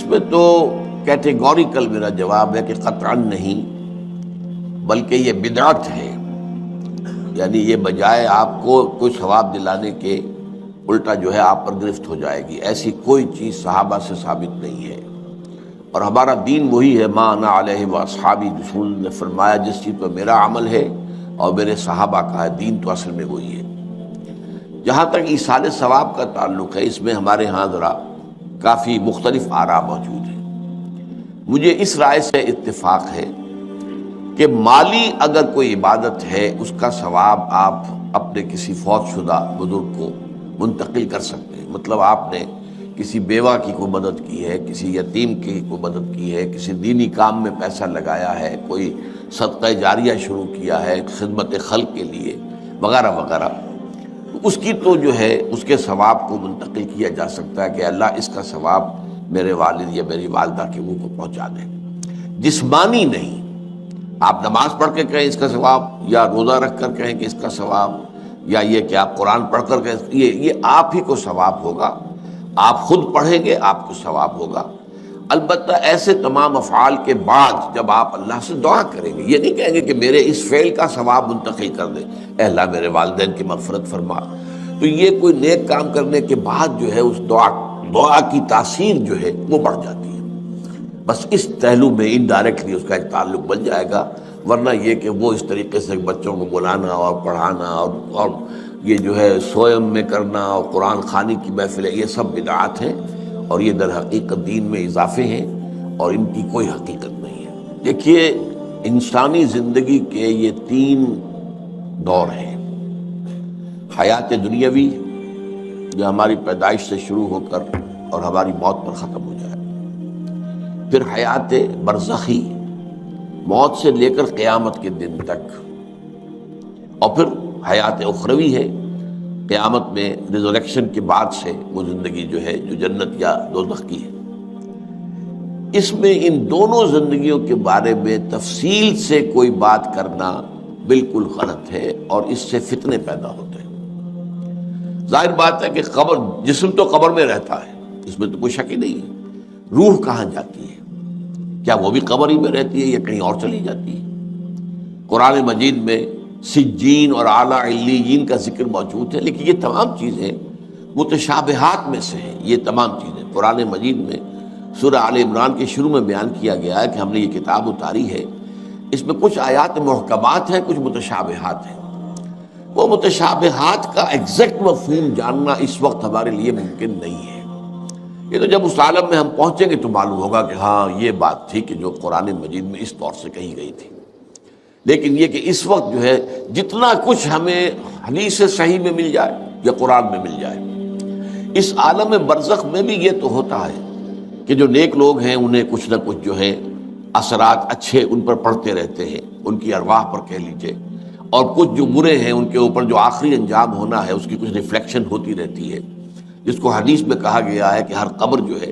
میں تو کیٹیگوریکل میرا جواب ہے کہ قطعاً نہیں، بلکہ یہ بدعت ہے. یعنی یہ بجائے آپ کو کوئی ثواب دلانے کے الٹا جو ہے آپ پر گرفت ہو جائے گی. ایسی کوئی چیز صحابہ سے ثابت نہیں ہے، اور ہمارا دین وہی ہے، ما انا علیہ واصحابی. رسول نے فرمایا جس چیز پر میرا عمل ہے اور میرے صحابہ کا ہے، دین تو اصل میں وہی ہے. جہاں تک ایصال ثواب کا تعلق ہے، اس میں ہمارے ہاں ذرا کافی مختلف آراء موجود ہیں. مجھے اس رائے سے اتفاق ہے کہ مالی اگر کوئی عبادت ہے اس کا ثواب آپ اپنے کسی فوت شدہ بزرگ کو منتقل کر سکتے ہیں. مطلب آپ نے کسی بیوہ کی کوئی مدد کی ہے، کسی یتیم کی کوئی مدد کی ہے، کسی دینی کام میں پیسہ لگایا ہے، کوئی صدقہ جاریہ شروع کیا ہے خدمت خلق کے لیے وغیرہ وغیرہ، اس کی تو جو ہے اس کے ثواب کو منتقل کیا جا سکتا ہے کہ اللہ اس کا ثواب میرے والد یا میری والدہ کے منہ کو پہنچا دے. جسمانی نہیں. آپ نماز پڑھ کے کہیں اس کا ثواب، یا روزہ رکھ کر کہیں کہ اس کا ثواب، یا یہ کہ آپ قرآن پڑھ کر کہیں یہ آپ ہی کو ثواب ہوگا. آپ خود پڑھیں گے آپ کو ثواب ہوگا. البتہ ایسے تمام افعال کے بعد جب آپ اللہ سے دعا کریں گے، یہ نہیں کہیں گے کہ میرے اس فعل کا ثواب منتقل کر دے، اے اللہ میرے والدین کی مغفرت فرما. تو یہ کوئی نیک کام کرنے کے بعد جو ہے اس دعا کی تاثیر جو ہے وہ بڑھ جاتی ہے. بس اس پہلو میں انڈائریکٹلی اس کا ایک تعلق بن جائے گا، ورنہ یہ کہ وہ اس طریقے سے بچوں کو بلانا اور پڑھانا اور یہ جو ہے سوئم میں کرنا اور قرآن خوانی کی محفلیں، یہ سب بدعات ہیں، اور یہ در حقیقت دین میں اضافے ہیں اور ان کی کوئی حقیقت نہیں ہے. دیکھیے، انسانی زندگی کے یہ 3 دور ہیں. حیات دنیاوی جو ہماری پیدائش سے شروع ہو کر اور ہماری موت پر ختم ہو جائے، پھر حیات برزخی موت سے لے کر قیامت کے دن تک، اور پھر حیات اخروی ہے قیامت میں ریزوریکشن کے بعد سے وہ زندگی جو ہے جو جنت یا دوزخ کی ہے. اس میں ان دونوں زندگیوں کے بارے میں تفصیل سے کوئی بات کرنا بالکل غلط ہے، اور اس سے فتنے پیدا ہوتے ہیں. ظاہر بات ہے کہ قبر، جسم تو قبر میں رہتا ہے، اس میں تو کوئی شک ہی نہیں ہے. روح کہاں جاتی ہے؟ کیا وہ بھی قبر ہی میں رہتی ہے یا کہیں اور چلی جاتی ہے؟ قرآن مجید میں سجین اور اعلیٰ علیین کا ذکر موجود ہے، لیکن یہ تمام چیزیں متشابہات میں سے ہیں. یہ تمام چیزیں قرآن مجید میں سورہ آل عمران کے شروع میں بیان کیا گیا ہے کہ ہم نے یہ کتاب اتاری ہے، اس میں کچھ آیات محکمات ہیں، کچھ متشابہات ہیں. وہ متشابہات کا ایگزیکٹ مفہوم جاننا اس وقت ہمارے لیے ممکن نہیں ہے. یہ تو جب اس عالم میں ہم پہنچیں گے تو معلوم ہوگا کہ ہاں یہ بات تھی کہ جو قرآن مجید میں اس طور سے کہی گئی تھی. لیکن یہ کہ اس وقت جو ہے جتنا کچھ ہمیں حدیث صحیح میں مل جائے یا قرآن میں مل جائے، اس عالم برزخ میں بھی یہ تو ہوتا ہے کہ جو نیک لوگ ہیں انہیں کچھ نہ کچھ جو ہے اثرات اچھے ان پر پڑتے رہتے ہیں، ان کی ارواح پر کہہ لیجئے، اور کچھ جو برے ہیں ان کے اوپر جو آخری انجام ہونا ہے اس کی کچھ ریفلیکشن ہوتی رہتی ہے، جس کو حدیث میں کہا گیا ہے کہ ہر قبر جو ہے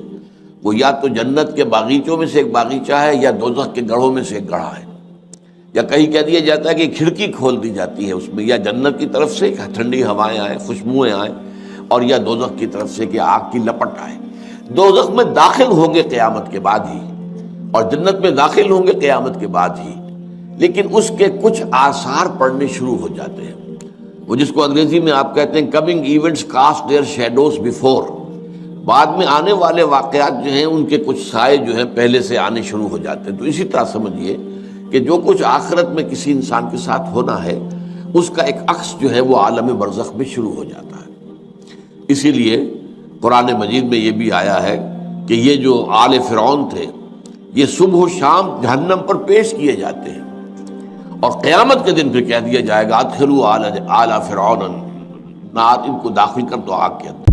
وہ یا تو جنت کے باغیچوں میں سے ایک باغیچہ ہے یا دوزخ کے گڑھوں میں سے ایک گڑھا ہے. یا کہیں کہہ دیا جاتا ہے کہ کھڑکی کھول دی جاتی ہے اس میں، یا جنت کی طرف سے ٹھنڈی ہوائیں آئیں، خوشبوئیں آئیں، اور یا دوزخ کی طرف سے کہ آگ کی لپٹ آئے. دوزخ میں داخل ہوں گے قیامت کے بعد ہی، اور جنت میں داخل ہوں گے قیامت کے بعد ہی، لیکن اس کے کچھ آثار پڑنے شروع ہو جاتے ہیں. وہ جس کو انگریزی میں آپ کہتے ہیں coming events cast their shadows before. بعد میں آنے والے واقعات جو ہیں ان کے کچھ سائے جو ہیں پہلے سے آنے شروع ہو جاتے ہیں. تو اسی طرح سمجھیے کہ جو کچھ آخرت میں کسی انسان کے ساتھ ہونا ہے اس کا ایک عکس جو ہے وہ عالم برزخ میں شروع ہو جاتا ہے. اسی لیے قرآن مجید میں یہ بھی آیا ہے کہ یہ جو آل فرعون تھے یہ صبح و شام جہنم پر پیش کیے جاتے ہیں، اور قیامت کے دن پھر کہہ دیا جائے گا ادخلوا آل فرعون نار، ان کو داخل کر دو آگ کے اندر.